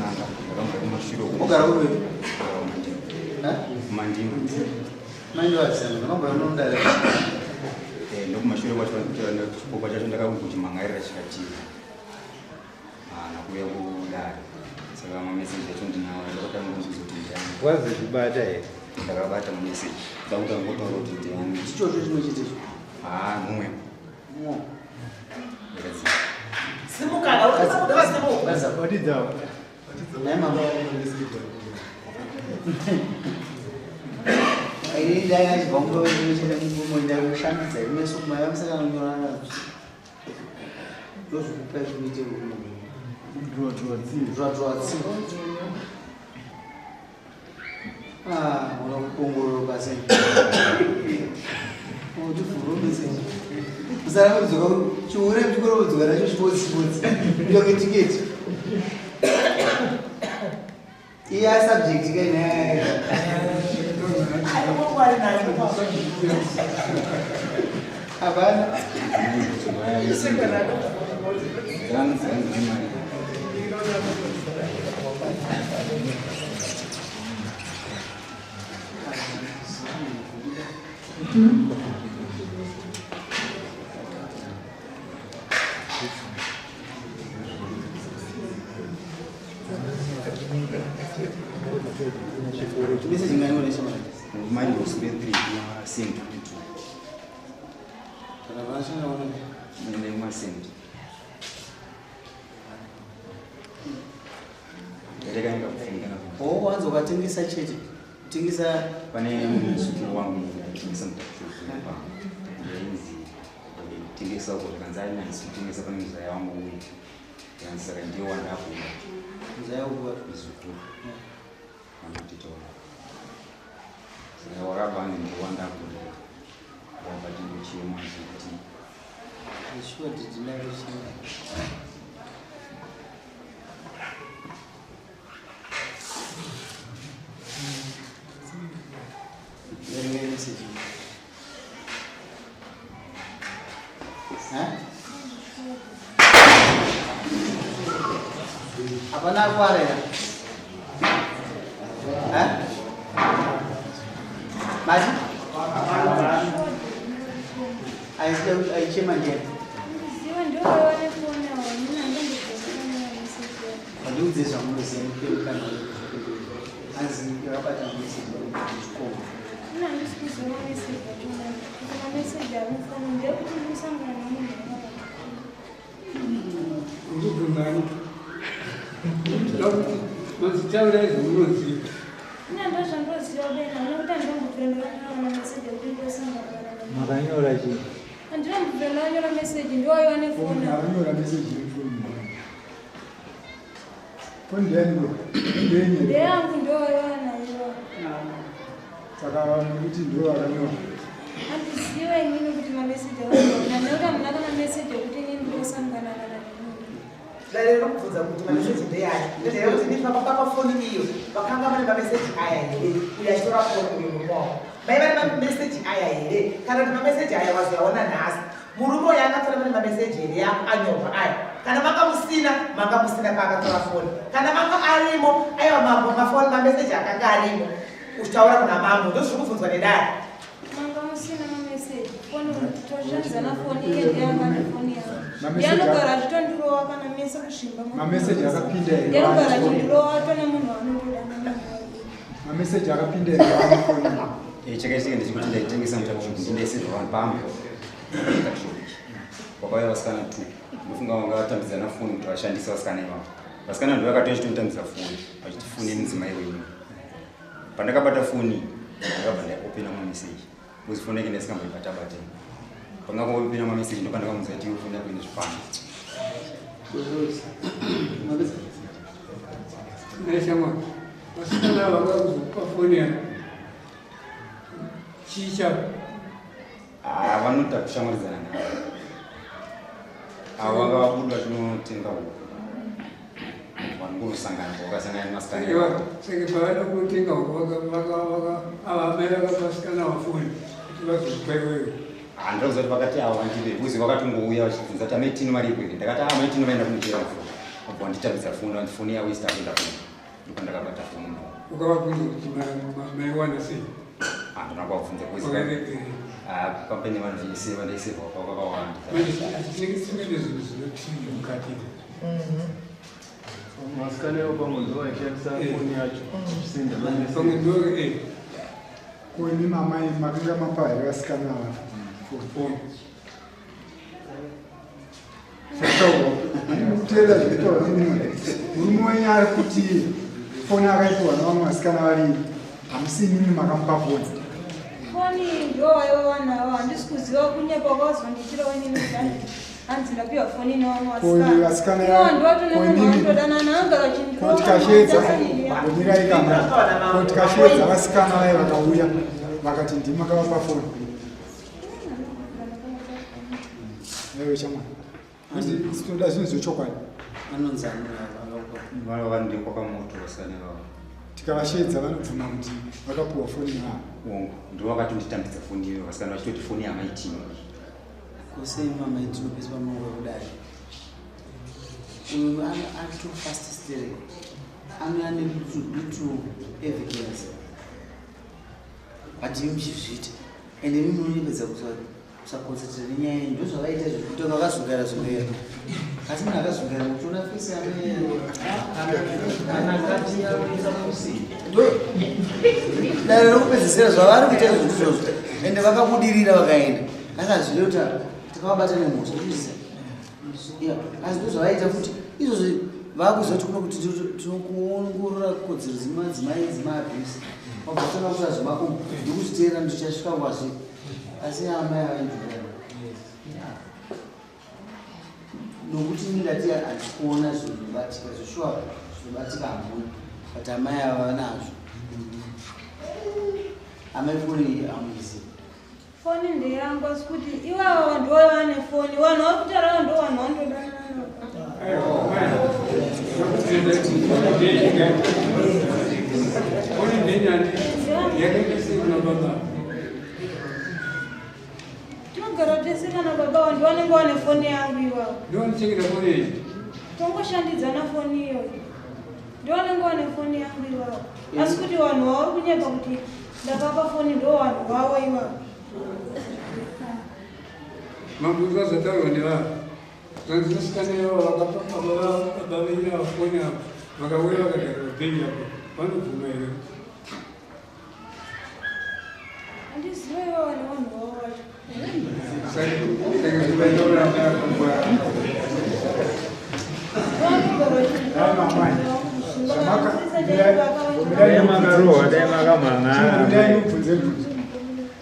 nanga ndakambira kumashiro ogara uri mandima maindo asema ndakambira unondala ndokumashiro kwacho chipopa chacho ndakakuchimangairira chikatiza nakuya kudare saka mameseji acho ndinawo ndakatanga kuzoti ndiyani wazozvibata here ndakabata mameseji ndakutanga kutaura kuti ndiyani chichocho chimwe chitecho mumwe simukana baza watidzawo naimama aidai achibva mudochera mugumo ndakushandisa imeso kumayamisaka kunyorana ndozvikupa zvinoite dzvatwatsi una kupongororoka sei uti furumeseji usara kudzoka chiure chikoro kudzoka nacho chipotsi ndoke tiketi iya subject kainaya hapana message ngani mine was 3 sent kana vashana wana nene masent ndeka ngakufungana wanzo ukatengesa chete tengesa pane musukiro wangu tengesa mutakushuku ndinzi tengesa uko kanzani tengesa pane muzaya wangu uyu yansaka ndiyo wandapo muzaya uko izuku amutitola wakabva ndiwandapo wabati ndochema kuti sure deliberation very message apana kware maji aichema ndiye ndiudze zvamunoziva mupeukana anzi yakabata meseji chikomba ndikugumani mazitaura ezvamunoziva makanyora chii andinambuvhenanyora meseji ndoaiwa nefoni anyora meseji yefoni foni ndiyaniko ndeyangu ndoaiwa nayo saka kuti ndo akanyora handizive inini kuti mameseji aona nekuti hamuna kana meseji ekuti inini ndosangana kana Dari kubvunza kuti mameseji ndeyani ndezvaya kuti ndipapafoni iyo vakanga vane mameseji aya here uyachitora foni uyu murume wavo mai vane mameseji aya here kana kuti mameseji aya wazoyaona nhasi murume uyo akatora vane mameseji here yako anyorwa aya kana manga musina paakatora foni kana manga arimo aiwa mafoni mameseji akanga arimo uchitaura kuna mamwe ndozviri kubvunzwa nedari manga musina mameseji foni toshandidzana foni iye ndeyanga nefoni yavo yanogara zvitondirowa kana mese kusvimba mameseji akapinda yanogara chindirowa tone munhu anotoda mameseji akapinda chakaitika ndechikuti ndaitengesa mutakushopu ndindaisirwa vanhu pamwe mutakushopu wakauya vasikana 2 ndofunga vanga vatambidzana foni kuti vashandisa vasikana ivavo vasikana ndo vakatoa chitotambidza foni vachiti foni yemudzimai wenyu pandakabata foni ndakabva ndaopena mameseji uzi foni yake ndaisingamboibata-bata pangakoopena mameseji ndopandakamunza kuti foni yako ine zvipano naishamwa vasikana vakakuzokupa foni yako chicha vanoda kushamwaridzana navo avo vanga vabuda tinotenga uko vanongosangana vakasangana nemasikana saka pavada kutenga uko avamai vakapasikana vafoni kuti vazokupa iweyo handauza kuti vakati avo vandive uzi vakatongouya vachibvunza kuti amaitini mari ipweke ndakati amaitini vaenda kundichera mvura Kwa nditambisa foni yawo isitapinda foni. Ndakabata foni. Ukawabvunza kuti maiwana sei? Ndinakabvunza kwezi. Kampeni vanozvise vandaisirwa kwakawanda. Tinenge zvinhu zvinotinga mukati. Masikane opamudzoa ishandisa foni yacho. Pamwe ndo Kuni mamai makanga mapa yakasikana foni. Kutera zvitaura zvimwe. Murume ari kuti foni akaitwa navamwe vasikana vari hamisi mimi makamupa foni. Foni ndio wanawo handisi kuziva kunyepa kwazwa ndichira wenini kudani. Hanzi ndapiwa foni navamwe vasikana. Kotikashedza vasikana vai vakauya vakati ndimi makavapa foni. Ewe chama. Sitoda zvinhu zvechokwadi. Vanhu kwakamoto vasane vavo. Tikavashedza vanobvuma kuti vakapuwa foni yavo. Ndivo vakatonditambidza foni iyoyo vasikana vachitoti foni yamaitini. Kusema maitiro pesa pamungu kudai. Uyu ari too fast steering. Ane little evidence. But you mchizvita. Ende mimi unipedza kusakonsentrate nenyaya yenyu. Ndozvakaita zvekuti vakazungara zungara. Asi munhu akazungara muchiona fesi Anakati yakuisa musi. dare rokupedzisira zvavari kuita izvozvo. Ende vakabudirira vakaenda. Akazviita kuti tikavabata nemhosva izvi. Asi ndozvavaita kuti izvozvo vakuzoti kuno kuti tinokuongorora kodzero dzimadzimai dzemaabhisi. Wabvatanga kuti azvimako ndikuzviteera ndichasvika kwazvi. Asi amai avainzvira. Nokuti ndingati handikuona zvinobatika zvishwa zvinobatika hamuna. But amai ava nazvo. Amai foni amuiziva. Foni ndeyangu asi kuti iwavo vanhu vane foni. Vanhu vari kutaura ndo vanhu vanodana. Foni ndenyani yakaita sei kuna baba? Tinogara tese kana baba vanhu vanenge vane foni yangu iwavo. Ndovanichengeta foni iyi? Tongoshandidzana foni iyoyo. Ndovanenge vane foni yangu iwavo. Asi kuti vanhu vari kunyepa kuti ndakapa foni ndo vanhu vavo iwavo. Mambo zvataurwa nevavo zvanzinosikaneyo vakabaveira foni apo vakauya vakagarira bhenyi apo vanobvuma here? Handiziva iwavo nevanhu vavo vacho.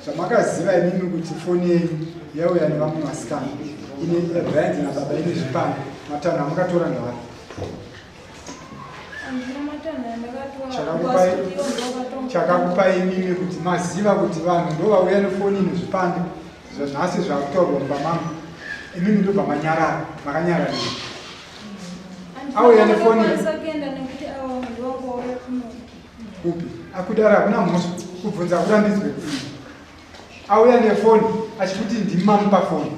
Zvamakaziva imimi kuti foni yenyu yauya nevamwe vasikana ine brand nababa ine zvipande matanho amakatora navari. Chakakupai imimi kuti maziva kuti vanhu ndovauya nefoni ine zvipande zvanhasi zvakutaurwa mumba mangu. Imimi ndobva manyarara makanyarara. Auya nefoni upi akudara hakuna mhosva kubvunza kurambidzwe. Auya nefoni achikuti ndimi mamupa foni.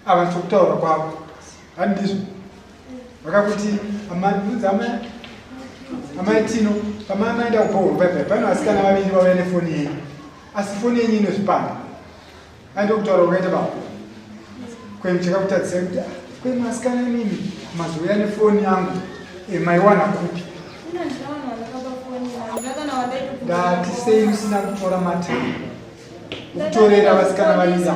Ava ndikutaura kwavo. Handizvo. Vakakuti amai Tino pamai maenda kupohoro bye pano vasikana vaviri vauya nefoni yenyu. Asi foni yenyu ine zvipande. Aenda kutaura kukaita baba. Kwemu chakakutadzisai kuti kwemu vasikana imimi mazouya nefoni yangu maiwana kupi. Ndatisei musina kutora matani. Kutorera vasikana vaviri.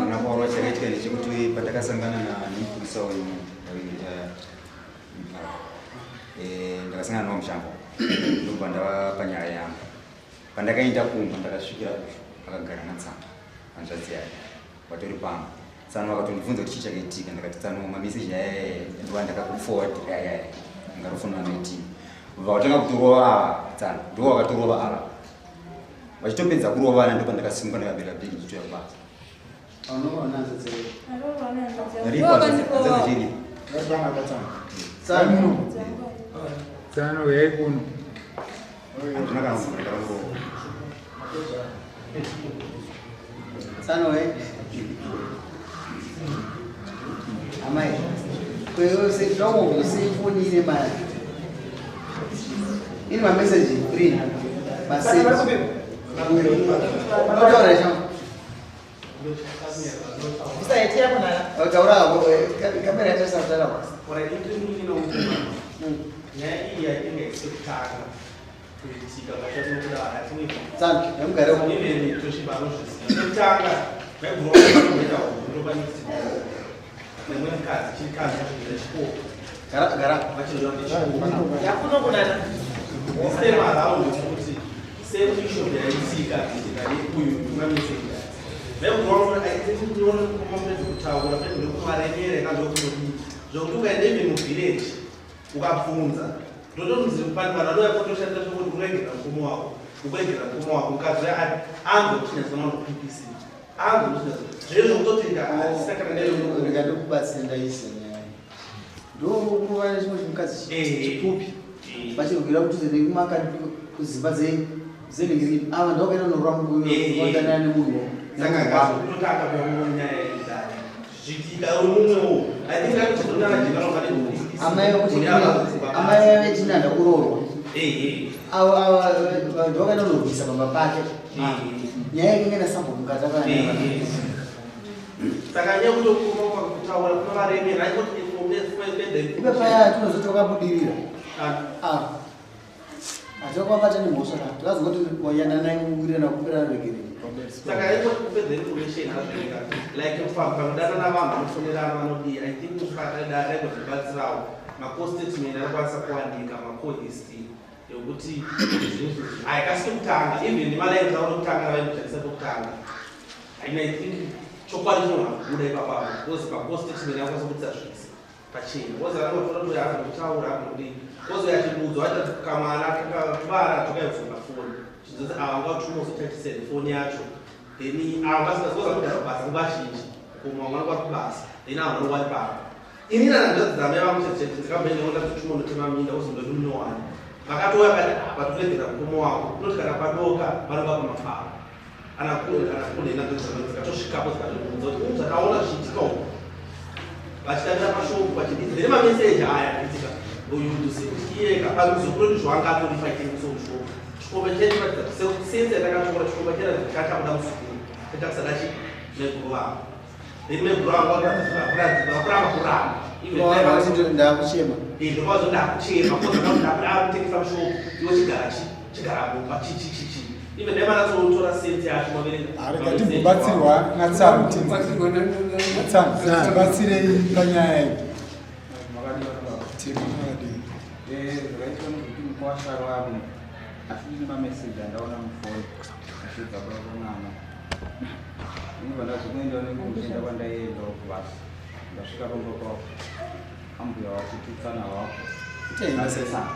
Nakuwa chakaitika ndechekuti pandakasangana nemupurisa ndakasangana nawo mushango ndobva ndava panyaya yangu. Pandakaenda kumba ndakasvikira akagara natsamba hanzvadzi yake vatori pamba. Tsano vakatondibvunza kuti chii chakaitika. Ndakati tsano mameseji aya ndova ndakakuforward aya ngarofona amaitii. Vakatanga kutorova tsano ndo vakatorova ava. Vachitopedza kurovana ndo pandakasimuka ndakabera bhegi ndichitoya kubasa. Tsano yaikuno. Handina kana mvura ndakango Sanoe. Amai. Kweo se tromo se phone ile mali. Ile ma message green. Basi. Ora já. Está aí, tia Manara. Ora, câmera essa tela. Por aí tem um menino né e aí tem esse cara que se que vai fazer uma coisa assim. Sabe? É um garoto. Ele tu se balou assim. Esse cara vai voar não vai se. Não é casa, tinha casa de escopo. Gara. Vai te jogar de Já kuno kunana. sistema lá onde você sempre chover aí se cara que daí cuio não me sei. Mesmo quando aí tem um drone como uma vez o tchau, agora tem um marinheiro na do jogo que é dele no village. Ukafunza ndoto mzipanda ndoto yakotoshanda kuti kurengera mfumo wako ukwengera mfumo wako ukazwe ango chinazona kupipisi ango zviro kutotinda sakana ndelo Obrigado por bater ndaisi nyaya. Ndo kuva chimwe chimukadzi chipupi. Bachirukira kuti zene kumaka kuzimba zeningiri ava ndokaenda norambo kuondana nemunhu. saka kutotaka panyaya idari zvitika umwewo atingatitonana jinganofanira Amai vechinanda kurorwa. Ava vanhu vakaenda norwisa baba pake. Nyaya ingena sambo mukati akanaa. saka nyaya kutokuma kutaura kunovaremera Ipe paya tinozotoka budirira. Atokwabata nemhosva ka. Tikazongoti wanyana naye mukwirira nakupera regereri. saka iko kupedza information azvinga like panodana navanhu vanofonerana vanodii I think kufaadare kuzvibatsirawo macostatement anokwanisa kuwanika macohisti yokuti haikasike kutanga even nemalaini avo okutanga vainotarisa pokutanga I think chokwadi chinohakuda ipapapo because macostatement anokwanisa kuitisa zvese pachena oza anotora kuti anokutaura anodii ozoya chibudzo aita kamwana kakubara tokaibvunga foni chizozi avangautumozotaitisere foni yacho then avasikazoza kudara basa nguvazhinji koma mwana kwakubasa then avo vanongwari papa inini nandodzame vamuchecheche ndikambendinonda tutumo notema minda uzondoti munowani vakatouya kati patukuregera mukomo wako unoti kana padoka vanonga pamafaro anakunena dzikatosvikapo zikatobvunza kuti zvakaona zvichiitika uku vachitarira pashoko vachidii then mameseji aya aitika uyudusiyeka pakuzokuroti zvangatorifaitingisomushoka chikomba cheturatidza sense yatakatora chikomba chetatakutakuda musukuru tetakusadachi meguru vavo then meguru vavo vakuramba kuramba Ndakuchema. ndokwazvo ndakuchema kozakaakutengesa mushoko iwo chigara bomba chichichichi ive ndaimanatsotora sense yacho Arikatibatsirwa natsamu tibatsirei panyaya iyi. Asini mameseji andaona mufoni asvika pakunama inobva zvimwe ndionekuenda kwandaenda kubasa ndasvika pambo pao ambuya wachitutsana wako asesana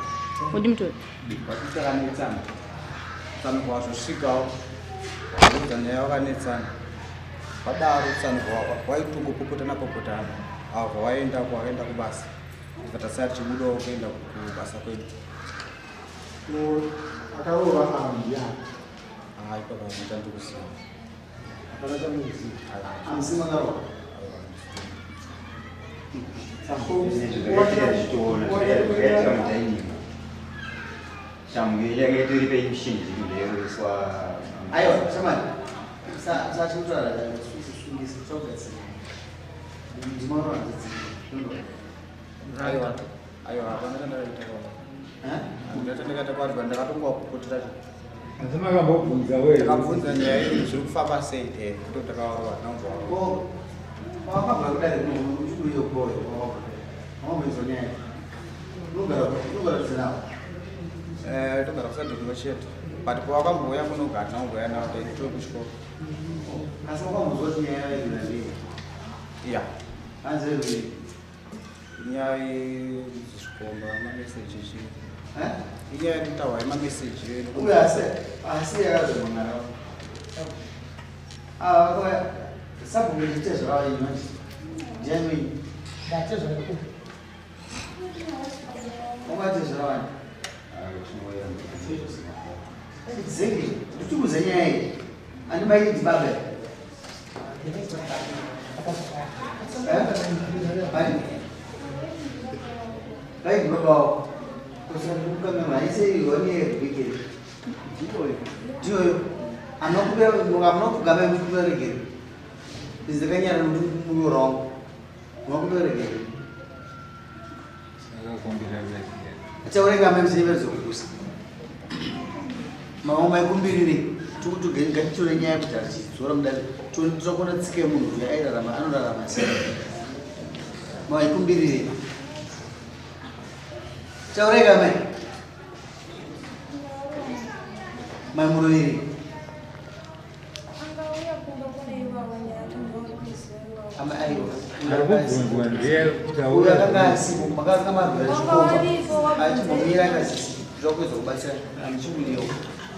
wachitakanetsana tsano kwazvosvikawo waudza nyaya wakanetsana vadaro tsano waitongopopotana popotana avo waendako wakaenda kubasa katasati chibudawo kuenda kubasa kwedu Akarova ambi yake. Ipapo ndandikuziva. Hapana chamuziva. Amsima karo. Ayo, chamani. Sa chimutara sungisi choketse. Ndimaro anzi. Ayo, hapana chandaita kwa. Ndatendekata kwari ndakatongwa kupotera Azima kambobvunza wewe. Ndakabvunza nyaya iyi zviri kufamba sei ndo takawarwa nangu wako. Wakabva kudai uyo boyo. Wamezonyaya. Nugara tinawo. Togara kusati kunocheta. But pawakambouya kunogara nanguya nawo taitore kuchikoro. Asi wakambozoti nyaya iyi ndii. Ya. Anzeri. Nyaya Chikomba mameseji chii. Inyaya yekutaura yemameseji Uye asi yakazomangara. Kwa sababu ngechitezo rawo imanje. Jami. Ndatezo ndikupa. Wakatezo rawo. Zengi, tutukuze nyaya iyi. Andibaiti Zimbabwe. Baik, Bapak. Pesan bukan memang saya ini bikin. Joy, anak bukan memang bikin. Disini kan yang murong, mau bikin. Macam orang kami mesti berzukus. Mau main kumbiri ni, tu kan curenya berjar sih. Suram dah, tu nak sikit mulu. Ya, ada ramai, anu ada ramai. Mau main kumbiri ni. Macam orang kami, main mulu ni. Ama ayo. Bukan dia, Udah kan sibuk, maka kamar Chikomba. Ayo memira kasih. Joko itu baca, ambil dia.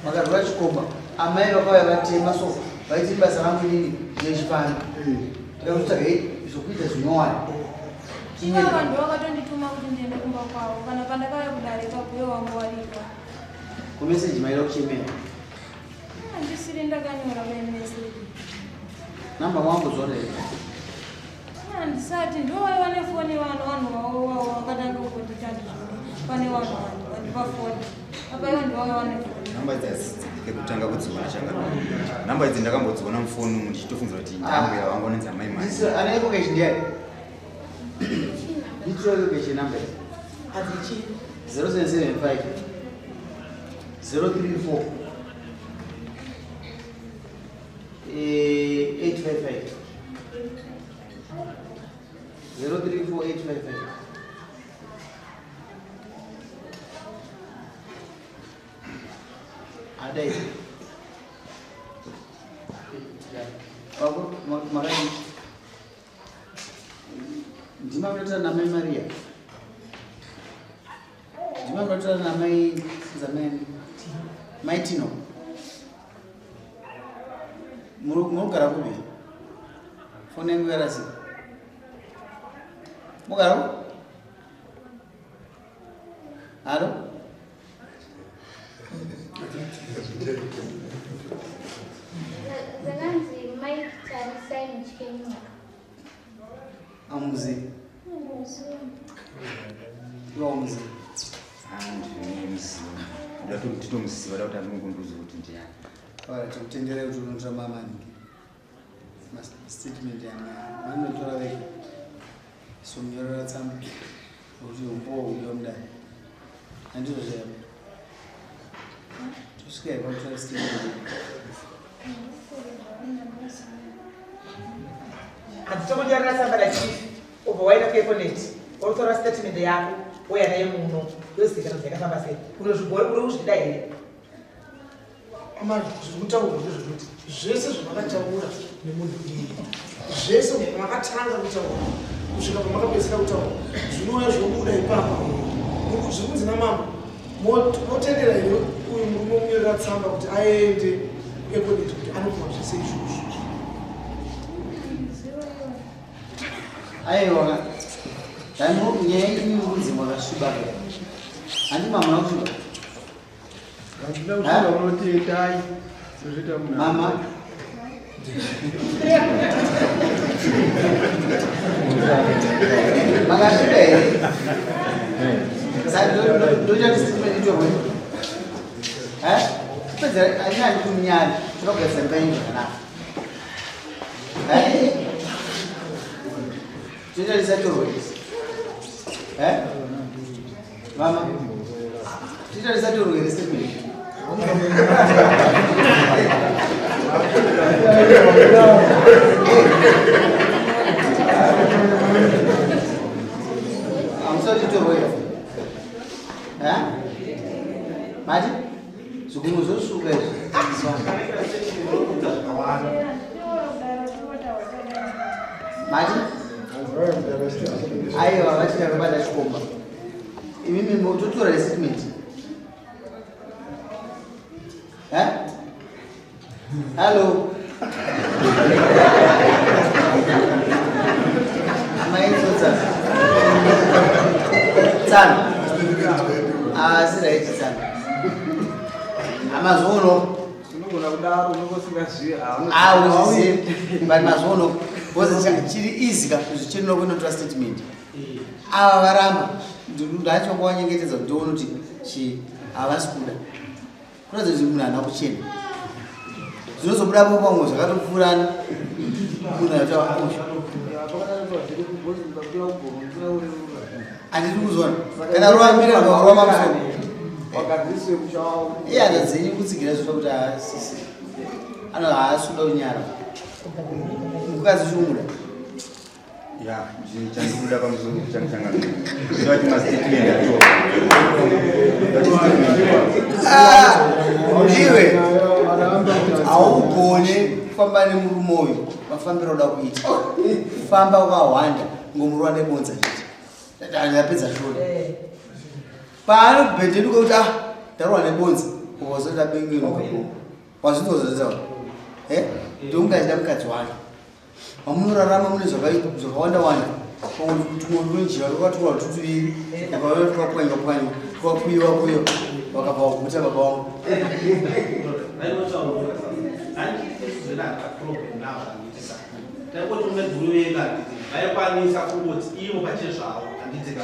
Maka Chikomba. Ama ayo kau yang baca masuk. Baca bahasa Arab ini dia Jepang. Kalau kita itu kita semua. Cuma kan dua kadang dituma untuk dia nak kau. Kadang-kadang kau yang dari kau punya orang buat. Komisi jemaah Ndochema. Nanti sirinda kan orang lain mesti. Namba wangu zote. Nanti saat itu orang yang phone orang kadang kau pun tidak pani orang phone. Apa yang orang Namba kutanga kudziona chakadaro. Namba idzi ndakambodziona mufoni ndichitofunza kuti ndangu yavangonenza mai mai. Ana location ndiye. Ndicho location number. Azichi 0775 034 855 034 855. Ada itu. Aku makanya Jima berita namai Maria. Jima berita namai zaman Maitino. Muru karabu ni. Phone yang gue rasa. Mau karabu? Halo? Yakanzi mai cari saya cikin Amuzi. Amuzi. Ndatomuziva kuti anokunduzi kuti ndiani. Tendere kuti unotora maningi. Statement yana. Vanotora vega. Somnyorora tsamba. Kuti umbo uyomdani. Andizvo zvavo. Tusvika ikutora statement. Atitomonyarira samba rachief ubva waita keponeti wotora statement yako woya naye muno yozikanwa zvakafamba sei unozvigora uri kuzvida here Amari zvekutaurwa ndezvekuti zvese zvamakataura nemunhu iyi zvese makatanga kutaura kusvika pamakapedzisira kutaura zvinouya zvobuda ipapa zvikunzi namambo motendera here uyu murume munyorera tsamba kuti aende eponeti kuti anogona zvese izvozvo. Aiwa, dano nyaya ini mudzi makasviba. Ani mama kusviba. Ndinoda kusviba unoti dai. Sezvita muna. Mama. Makasviba here. Sasa ndoita displaced itorwe. Pedza anyani kunyani. Tinogesa mbengi kana. Twitter is always. Mama. Twitter is always. I'm sorry to wait. Mati? Sugumuzo sugar. Mati? Ayo, vachida kubata Chikomba. Imimi mutotora statement. Hello. Amaitsotsa. Tsana. Sira ichi tsana. Amazono. but mazono because chiri easy kakuzichirino kunotora statement ava varamba ndacho kwawanyengetedza kuti ndione kuti havasi kuda kuratidza kuti munhu haana kuchena zvinozobudapo pamwe zvakatopfuurana munhu atawa handiri kuzona kana rovambira vakurova musoro iye handadzenyi kutsigira zvinoita kuti haasisi ano haasuda unyara mukadzi chiumuda ya chandikuda pamusoro changachanga zvati mastatement iwe haugone kufamba nemurume uyu mafambiro oda kuita famba ukahwanda ngomuruva nebonza chiti yapedza shoni paanobhendeduka kuti ndarohwa nebonza ukazota bengenuka wazvinozoita ndoungachida mukadzi wake mamunorarama mune zvakawanda-wanda tumwe runonjiva rwakatorwa tutuviri ukauya tukapwanya-pwanya tukakuyiwa wakabva waguta baba wangu vaikwanisa kungoti ivo pachezvavo handitika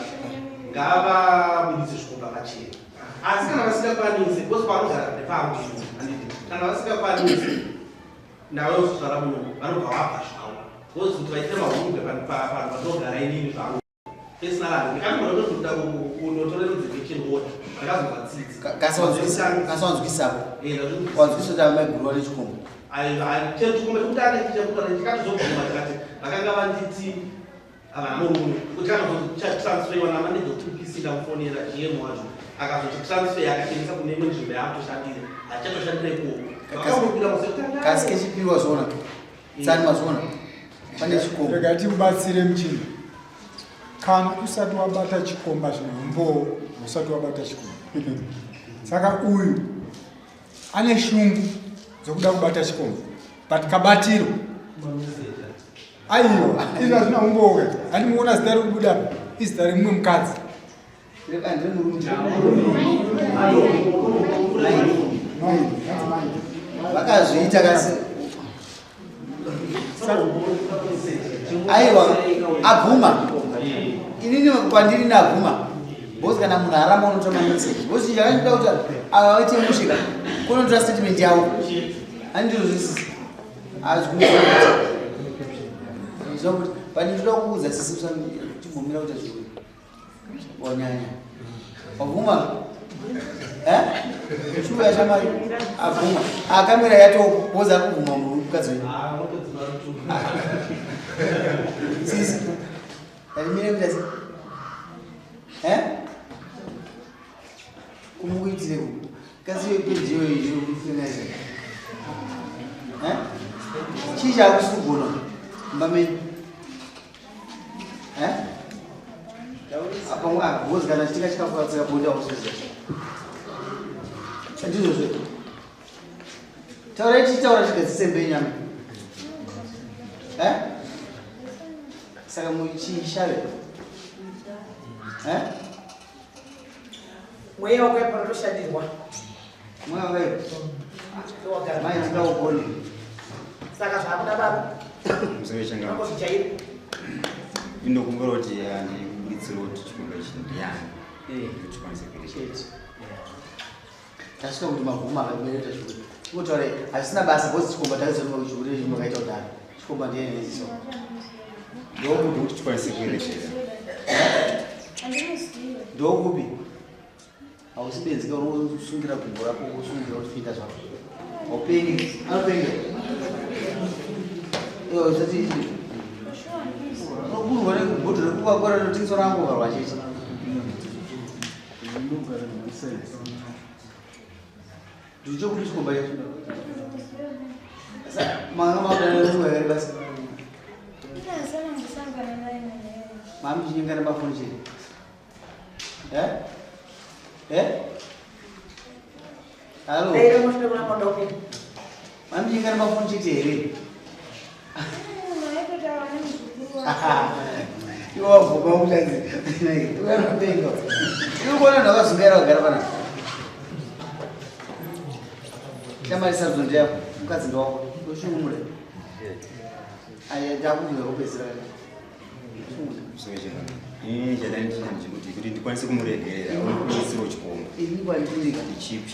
ngavabudise zvikomba pachena asi kana vasingakwanisi bose vanogara nepangu handiti kana vasingakwanisi nawe uzvara muno vanobva wabva zvavo bose kuti vaite mahunge panhu panogara inini zvangu esina vanhu ndikanimanotoda kunotorera deliberation order ndakazobva kasawanzwisapo wanzwisa kuti amaigurwa nechikomba chikomba chekutandikatizobvuma tikati vakanga vanditi havana murume kuti kanazochatransferiwa namanege kutipc ndamufonera gm wacho akazotitransfer akatengesa kune imwe nzvimbo yaakutoshandira hachatoshandira ikoko kasi kechipiriwa zona tsani mazona pane chikomba rega timubatsire muchini kana usati wabata chikomba zvinombo usati wabata chikomba saka uyu ane shungu dzokuda kubata chikomba but kabatiro aiwa izvi hazvina umboga handimuona zita riri kubuda izita rimwe mukadzi vakazviita kasi aiwa abvuma inini kwandiri nabvuma bosi kana munhu aramba unotora mameseji bosi chakachida kuti ava vaite mushika kunotora statement yavo handizvozvisisi hazvikuti pani ndoda kuudza sisi timbomira kuti zviwe wanyanya wabvuma shuva yashamari abvuma akamera yatopoza kubvuma mukadzi sisi alimire kuti kumuitire kasi yepejiyo izvokufinaisa chii chakusugona mbameni pamwe agozi kana chitika chikafuatsira bonda usiza ndizvozvo taura ichitaura chikadzisembe nyama saka muchishave mweya wakaipa unotoshandirwa mweya wakaipa maitikaugoni saka zvakuda baba musevechangakuzijaira indokumbura kuti handibuditsiro kuti chikomba ichi ndiyani kuti chikwanise kureketa tasvika kuti mabvuma akabereta zvikuru inotaura hazvisina basa bhozi chikomba takazonoma chikuru chimakaita kudaro chikomba ndiyeneziso ndokuti kuti chikwanise kureketa ndokupi hausibenzika unosungira gumbo rako usungira utipinda zvako haupengi anopenga iwo isati unokurwa negubhodho rekukakora rinotengeswa rangu varwa chechi ndichokuti chikomba chechi manga maudanaumwakari basa mami chinyengana mafoni chete halo mami chinyengana mafoni chete here iwo wabvuma mutadzi uanopenga iwe kuona ndakazungaira kugara panapa Chama sazondi yako. Mukadzi ndo wako. Ushumule. Aya ndakubuza kupezera. Ushumule. Jadani kuti ndikwanise kumuregerera unosiro Chikomba. Ini kwandiri chipi.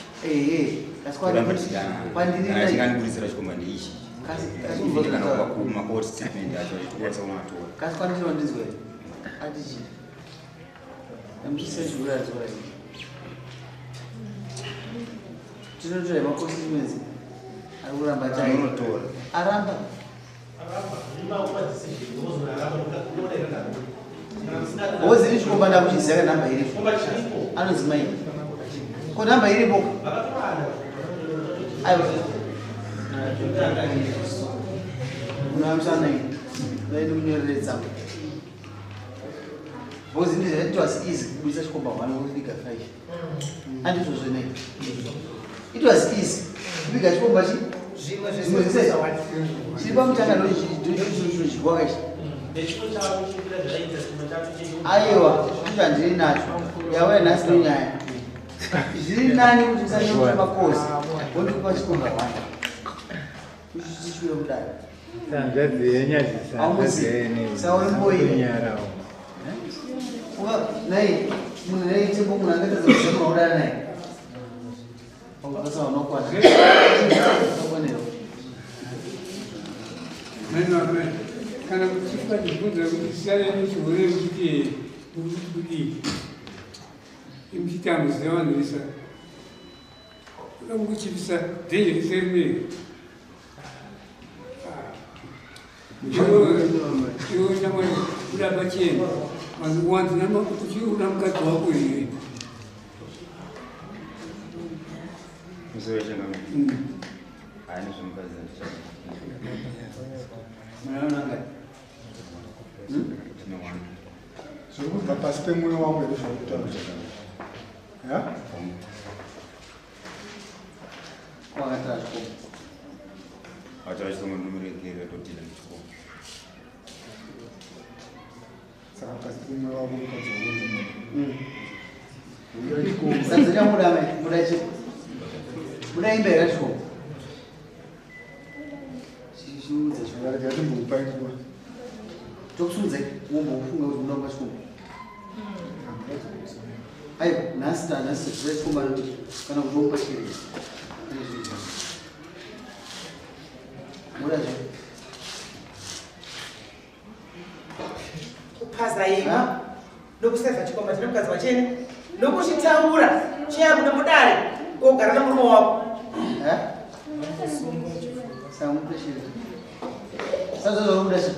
Kasi kwandiri ndikaniburisira Chikomba ndeichi. Kasi ndikana kwa court statement yacho itokwanisa kumatora. Kasi kwandiri ndizwe. Atichi. Amsisejura azwa. Tinotora makonsistency. Arikuramba chai. Unotora. Aramba. Wozini Chikomba ndakuchizira namba iripo. Anozimai. Ko namba iripo. Ayo. Unamsana hii. Ndio mnyoreza. Wozini it was easy kubisa Chikomba wana kufika 5. And it was a night. It was easy. Kubika Chikomba chi. Zimwe Siba mtaka ndo chikwaga. Aiwa, ndiri nacho. Yawe nasi nyaya. Zviri nani kuti usanyora makosi. Wondokupa Chikomba wanda. Kuchichishwe mudai. Sanzadzenya zisana. Sauremboire. Nei, munhu neite munhu angaita zvezvema udana naye. Pangasa unokwana. Kana kuchifika chibvunza kuti siyana nechirwere kuti imuchitambudzira vanhu vesa kuda kuchipisa dhenje riserimeri iwo nyama kuda pachena wanzi uchiuda mukadzi wako here Zvokubva pasi pemwoyo wangu ere zvakutaura. Ya? Wakatara Chikomba. Achara Chikomba ndumuregerera totila Chikomba. Saka pasi pemwoyo wangu ukadzoona. Sanzenya muda mai, muda chi. Muda imbe era Chikomba. Chichiudza Zvakaratidza kuti mbupa nguva. tokusudza wombofunga kuti unomba Chikomba. Aiwa, nhasi zviri Chikomba kana kuti womba chiri. Muda zviri. Kupaza ima nokuseva Chikomba chine mukadzi wachene nokuchitaura chiyabuda mudare ogara namurume wako. Samupeshera. Sasa zvamuda chi.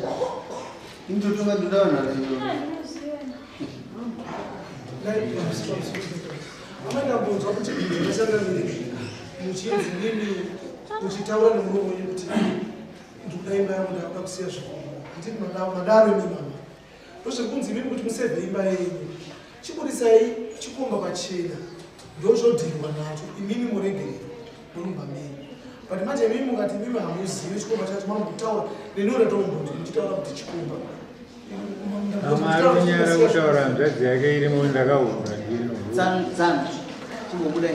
Indotunga ndodana nayo. Amandabvunzwa kuti ndingasangana muchiedzi nini muchitaura nemurume wenyu kuti ndikuda imba yangu ndakuda kusiya Chikomba. Handiti madaro imi mama. Ndozvekunzi imimi kuti musevhe imba yenyu. Chiburisai Chikomba pachena. Ndozvodhirwa nacho. Imimi muregerero. Murumba menyu. But manje mimi mukati mimi hamuzivi Chikomba chacho mamutaura nenora tomboti muchitaura kuti Chikomba. Amari nyara kutaura nzadzi yake irimo ndakaura ndino. Zan. Chimbobuda.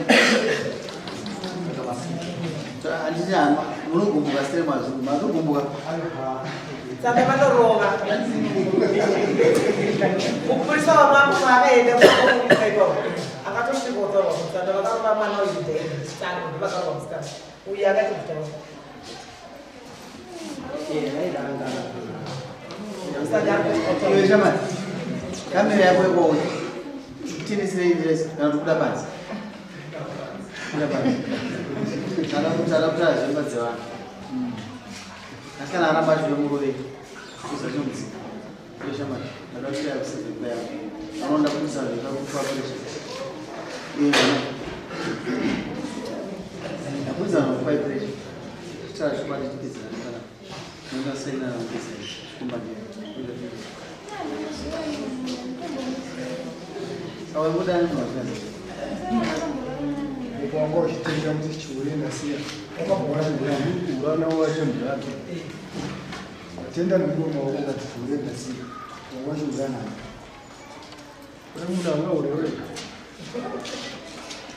Handiti hama munogumbuka sere mazuru. Mazogumbuka. Saka vanorova. Kupurisa wamambo vakaenda kuokuisa ipapo. Akatosvikotaura kuti vakarova mwana wezvidhende. Chitano vakarova musikana. Uyu akati kutaura. Kamera yako iko tinisire interest kana kuda pansi. Kuda pansi. Kana kutara zvemba dzevana. Asikana aramba zvemurove. Kuzachomutsi. Kweshama. Ndakashaya kuseve playa. Anoda kuisa zvakakupa pressure. Nakuza nokupa pressure. Chitara chibati chikizira kana. Nenda saina na kuzira. Chikomba ndiyo. Sawa muda ni mafanya. Ukongo uchitenga kuti chiurinda siya. Wakabona kuti urana wacho mudatu. Tenda nokuona wako kuti chiurinda siya. Wacho urana. Kuna muda wanga urewe.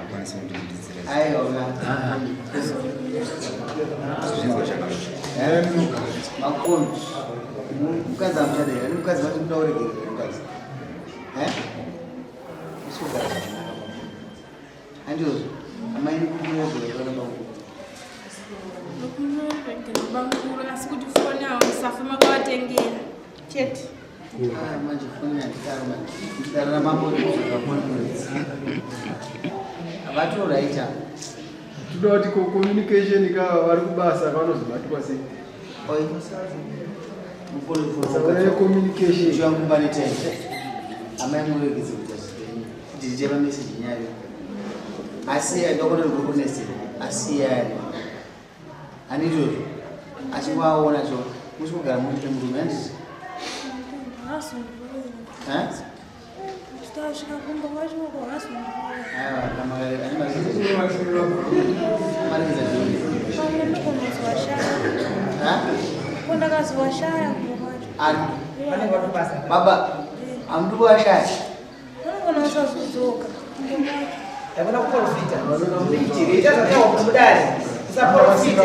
akwanisa kundidetsera. Aiwa. Makoni. Mukadzi amuchadera, mukadzi vati mutauregere mukadzi. Andizvo, amai kumuregera bangu. Bangura asi kuti foni awo musafuma kwatengera. Chete. Manje foni yandikaro manje. Ndarara mambo zvakaponesa. Avatoraita. Toda kuti communication ikava vari kubasa vanozobatwa sei. Oi. Saka communication zvangu tete. Amai muregedze kuti ndicheva message nyayo. Asi ndokona kukunesa. Asi yani. Anizvo. Achiwaona cho. Musikugara muri murume andisi. Baba, amdu washaya. Yabona kuprofita. Ndikiti zatawa kumudari. Saprofita.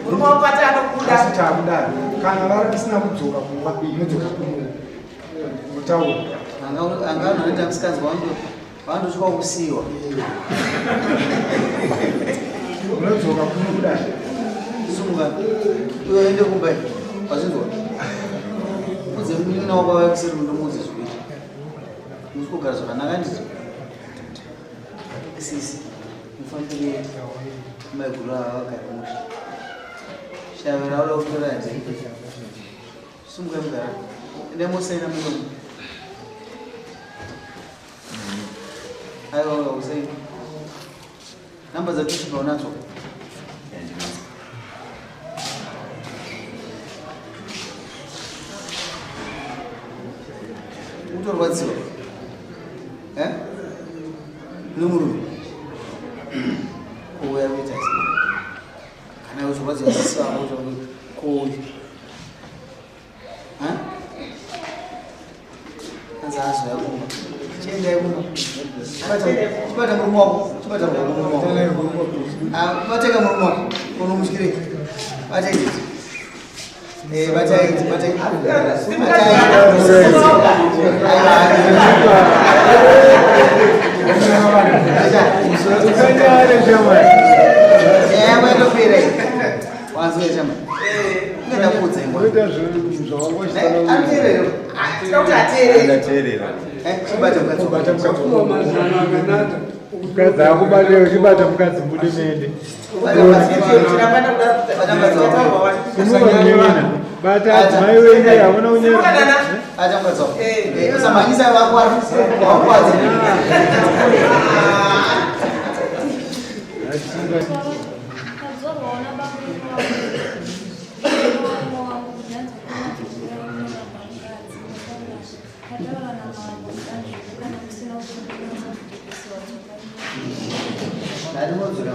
Urumapata anokuda sitakudai kana vari kusina kudzoka kumba inodzoka mutaura anga unoita musikazi wandosvika kusiyiwa unodzoka kuno kudai sunga uende kumba kwazvinzwa udze munin'ina wako vakuseri undomudze zvikuita musikugara zvakanaka ndizvo sisi mufanire maiguru avagara musha shavera wala kutora nziki sumuka mugara ende musaina munomu aiwa usaina namba dzatusvika unadzo utorwadziwa nomurume ouya kuita kana uzorwadziwa sisavo kouyu anzi azoya kumba chiendai kumba chibata murume wako chibata murume wako bateka murume wako unomutyirei bataiti mukadzi akubalira uchibata mukadzi mudimende unovamunyina bata adzimai wenye hauna unyera usamanyisa wakwadzi ndinodzora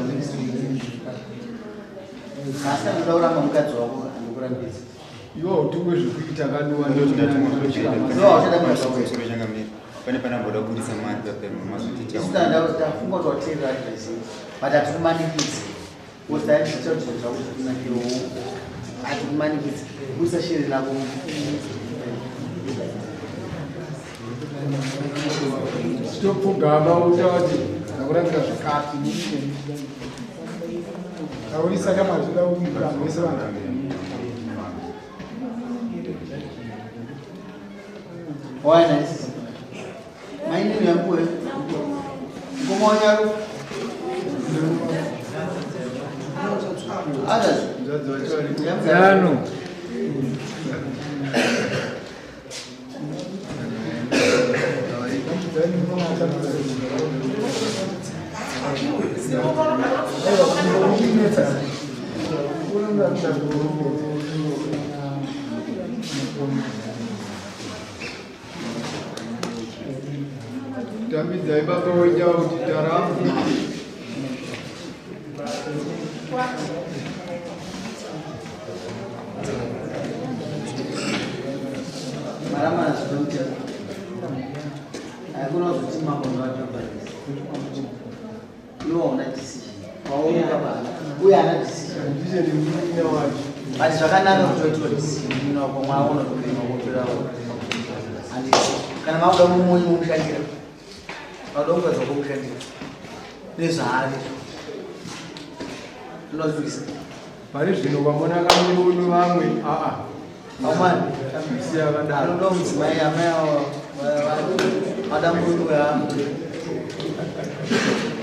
asi anodauramba mukadzi wako andokurambidza iwo utumwe zvekuita kanuwa pane panamboda kubudisa mari tafunga kuti wateerera advaisi but hatikumanikidzi osaiiauzvakunakiwo hatikumanikidzi budisa shiri lako chitopfugama utati nakurambira zvikati taurisa kama zvida umukano wese vanhu Why nice? My name is Mwe. Come on, Yaro. Others. Yano. Kami jaiba kau jauh di dalam. Mana sebelum itu? Aku nak chete muna wacho. Ati zvakanaka kutoitwa discipline wako mwaona kuti makopera andi kana mauda mumunyu mumushandira padonga dzokumushandira nezvaari unozvisa pari zvino kwamona kamunu vamwe amani ambisi yakadaro ndo mudzimai amayawo madambudu ya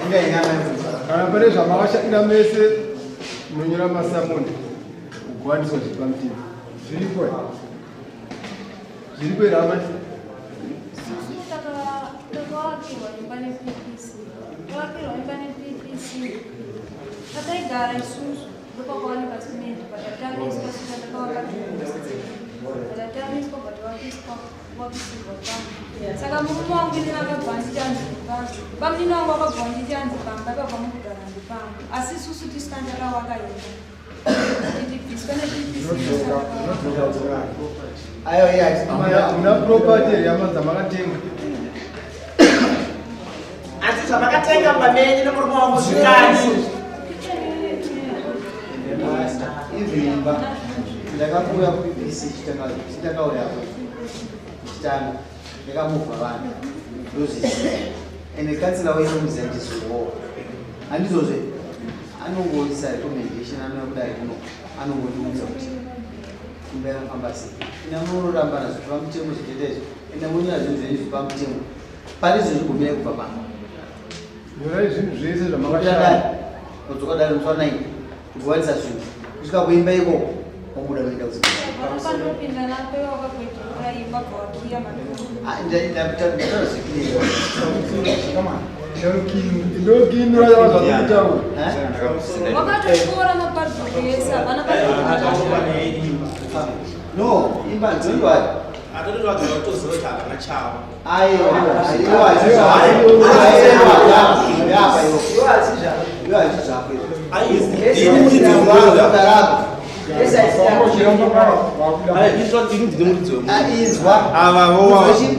inga inyama kana pane zvamakashandira mese munonyora masamoni kugwaniso zvipamutivi zviripo here amai takavakirwa imba nePPC tavakirwa imba nePPC tataigara isusu ndopakawanika simenti patatamiswa sika takavakatamiswa patavakiswa vakisirwa pamwe saka murume wangu ine akabvanjichanzipa pamudina wangu akabvanjichanzipamba akabva mukugara ndipamwe asi isusu tisikandakawakaenda ayo yes muna property yamanza makatenga asi zvamakatenga pamenyi nomurume wangu zvikani ivimba ndakakuya kuPPC chitakaurapo chitanga ndakamubva vanhu ndozvisi ende kansila wese muzandizowo handizozve anongoisa recommendation anokudai kuno anongondiudza kuti imba yakafamba sei ina munoramba nazvo pamutemo zvitendezvo ende munyora zvinhu zvenyu zvipamutemo pane zvezvigumire kubva pano nyorai zvinhu zvese zvamakadai kudzoka dare mutswa 9 kudziwanisa zvinhu kusvika kuimba ikoko wabuda kuenda no imba nzondwari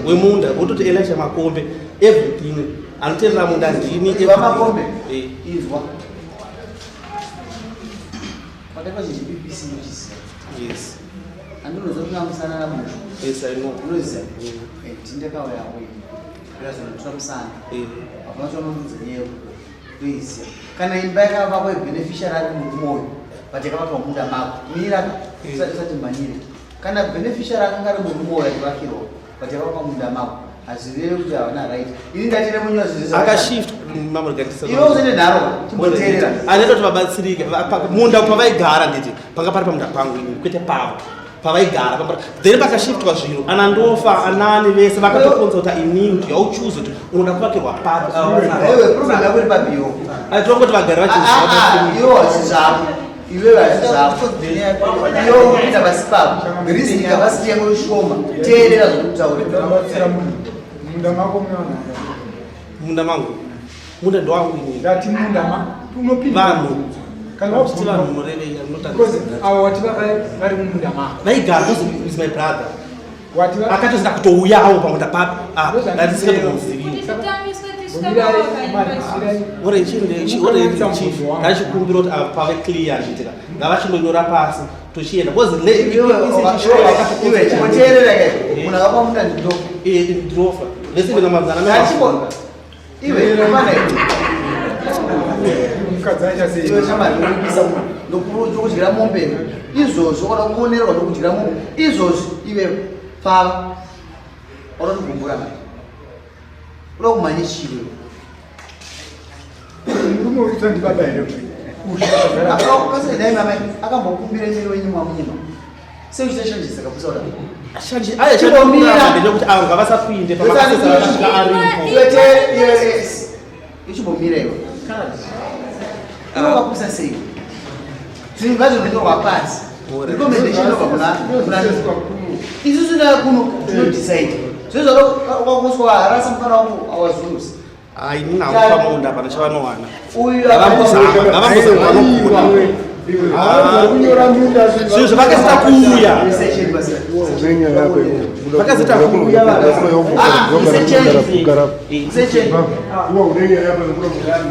wemunda wototi elisha makombe everything anoteerera munda ndini makombe izwa PPC yes andinozokungamusana namunhu yes I know unoziva tindakauya kurazvinotora apanachononudzenyewo toiziva kana imba yakavakwa beneficiary ari murumoyo but yakavakwa munda mako miraka usati manyire kana beneficiary akanga ari murumoyo achivakirwa but yakavakwa munda mako hazvireve kuti havana right ini ndatire munyora akashift iwe uzene nharo chimboteerera anetoti vabatsirike munda pavaigara nditi panga pari pamunda pangu ini kwete pavo pavaigara then pakashiftwa zviro anandofa anani vese vakatokonza kuti inini kuti yauchuze kuti unoda kuvakirwa papi problem yako iri pabiyo aitongoti vagari iwo hazizvako iwe hazizvako iwo kuita pasi papo riski kapasiti yako ishoma teerera zvokutaura munda mako munoona munda mangu munda ndowangu ini ndati munda unopinda vanhu kana wapiti vanhu munoreveya because ava wati vari mumunda mako vaigara is my brother akatozinda kutouyawo pamunda papi ndatisingatomuzivi ngachikumbira kuti pave clear zvitika ngavachindonyora pasi tochienda munhu akapamunda ndirofa vese venamazana ndokudyira mombe izvozvo kana kuonerwa ndokudyira mombe izvozvi ive pava unogumbura uda kumhanye chiwe unoitandibaba here kasedaimamai akambokumbira miri wenyu mwamunyima seuchitashangisa kapusa uda kuti avo ngavasapinde ichimbomira iwe inovakusa sei zvinhu ngazvinonyorwa pasi recommendation inobva kuna isusu nakuno tinodecide zvino zvakakuswa harasa mufana wangu awazulusa ininaupamunda pana chavanowana kunyora munda zvinhu zvavakasita kuuya unenya yako. Vakazita kuya vanhu. Sechen. Uwa unenya yako ngura mudani.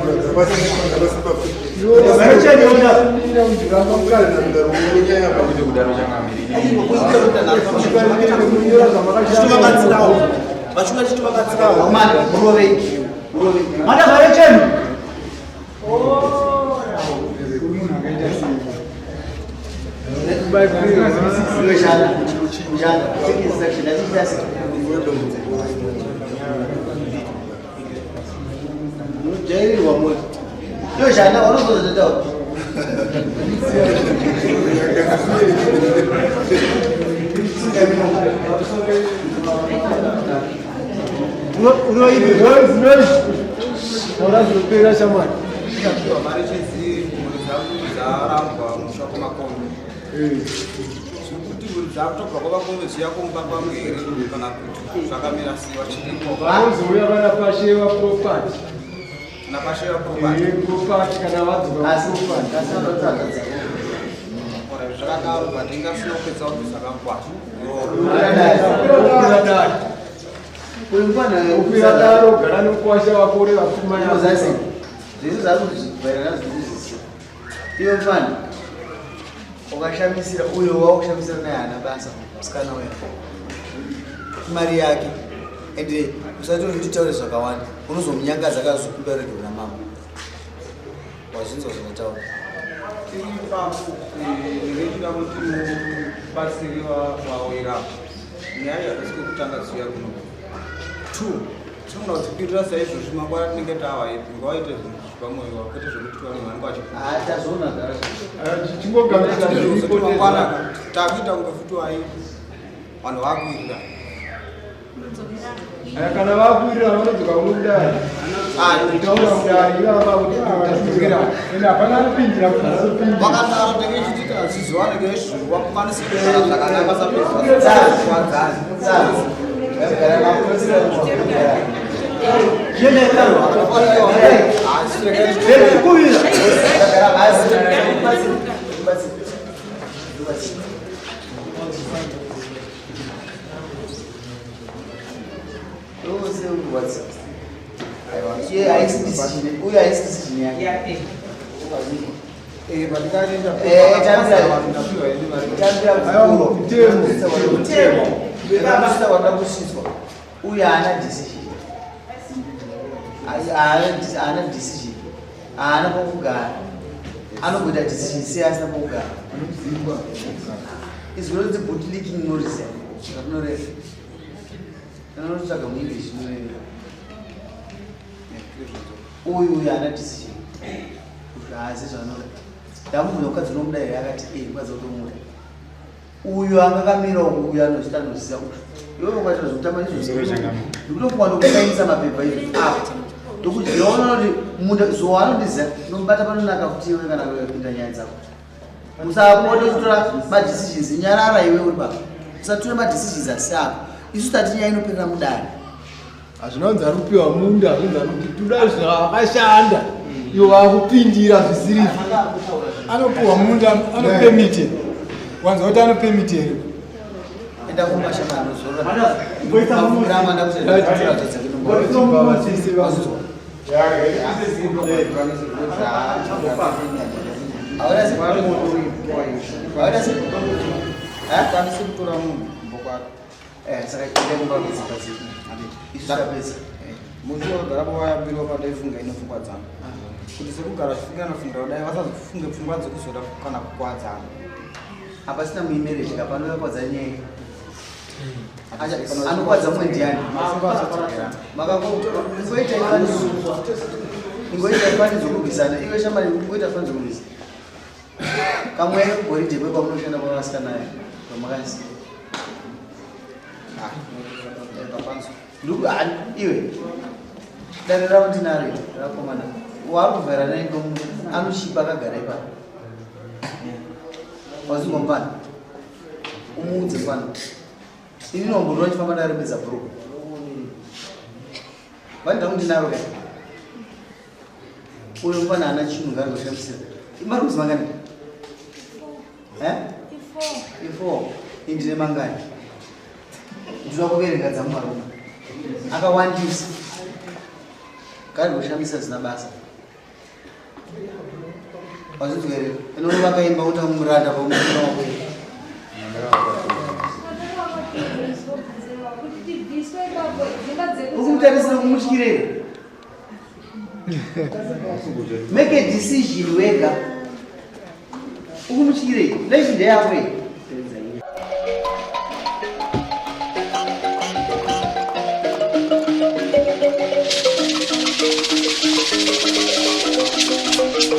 Yo jana ono kuzotoa. Uno hivi noise. Ora zopera chamani. Kwa marechezi muzaramba mushoko makombe. Kuti zvakutobva kwavakombe zviyakomba pamwere kana kuti zvakamira siwa chiripo. Vanozouya vana pashewa property. Napashewa property. Property kana vadzoka property. Ora zvakadaro patingasinopedza kuti zvakakwana. Ukuyadaro gara nokuwasha wakore vapfumanya zasi. Zvizi zvakuzvibhera nazvizisi. Iyo mfana. Ukashamisira uyo wakushamisira naye hana basa musikana wewe. Mari yake. Ende usati unitaure zvakawanda. Unozomunyangaza akazokubereka na mama. Wazvinzo zvinotaura. Ndinoda kuti mubatsiriwa wawira. Nyaya yakasike kutanga ziya kuno. 2. Tinoda kudzivirira saizvozvi mangwana tinenge tava ngawaite zvinhu zvipamwoyo kwete zvekuti vanhu vanenge vachifuna. Tazoona gara. Chingogamuchira zviripo mangwana takuita kunge futi wai vanhu vakuirira. Kana vakuirira vanodzoka unokudai. Taura kudai ivava kuti avachikira. Ende hapana anopindira kuti vakataura tenge chitika aziziwane ngezvinhu wakukwanisa kugara zvakanaka sapedza. Uya ana decision. Ana decision. Ana kugara. Anogoda decision siyasa kugara. Is going to put leaking notice. No ref. No saka mu English no. Uya ana decision. Ukazi zvanora. Ndamuno kadzinomda yakati kwaza kutomuda. Uyu angakamira uyu anozvitanozisa kuti iwe ukaita zvokutamba izvozvo ndikutokwanda kusainisa mapepa izvi apo ndokuti ndinoona kuti munda zuva anondiziva nomubata panonaka kuti iwe kana kupinda nyaya dzako musapota uchitora madecisions nyarara iwe uri baba usatore madecisions asi ako isu tati nyaya inopinda mudare hazvinonzi ari kupiwa munda zvinzi ari kuti toda zvakashanda iwo vakupindira zvisirivi anopiwa munda anopemite wanza kuti anopemite here enda kumashamba anozorora mafurama muchiogara pavayambiriwa pataifunga ine pfungwa dzangu kuti sekugara zvifunga nofunga kudai vasazofunge pfungwa dzekuzoda kana kukwadzana apa sina muimere chika panokwadza nyaya anokwadza mumwe ndiani ingoita ifanidzo kurwisana iwe shamari ingoita ifanidzo kurwisa kamwene kugoridhe kwe kwamunoshanda kwavasikana kwamakazi iwe dare ravo ndinaro rakomana warikuvhera naiko anoshipa akagara ipapo wazigombana umuudze fana ini nomborwa chifamba ndarebedza bro vanida kundinaro kai uyo mufana hana chinhu ngaarikoshamsira imari kuzi mangani 4 indine mangani ndinoda kuverenga dzamumarume akawandisa kari kushamisa zina basa wazvizwere inoona vakaimba kuti muranda paumukira wakwei ukumutarisira kumutyirei make a decision wega ukumutyirei life ndeyakwe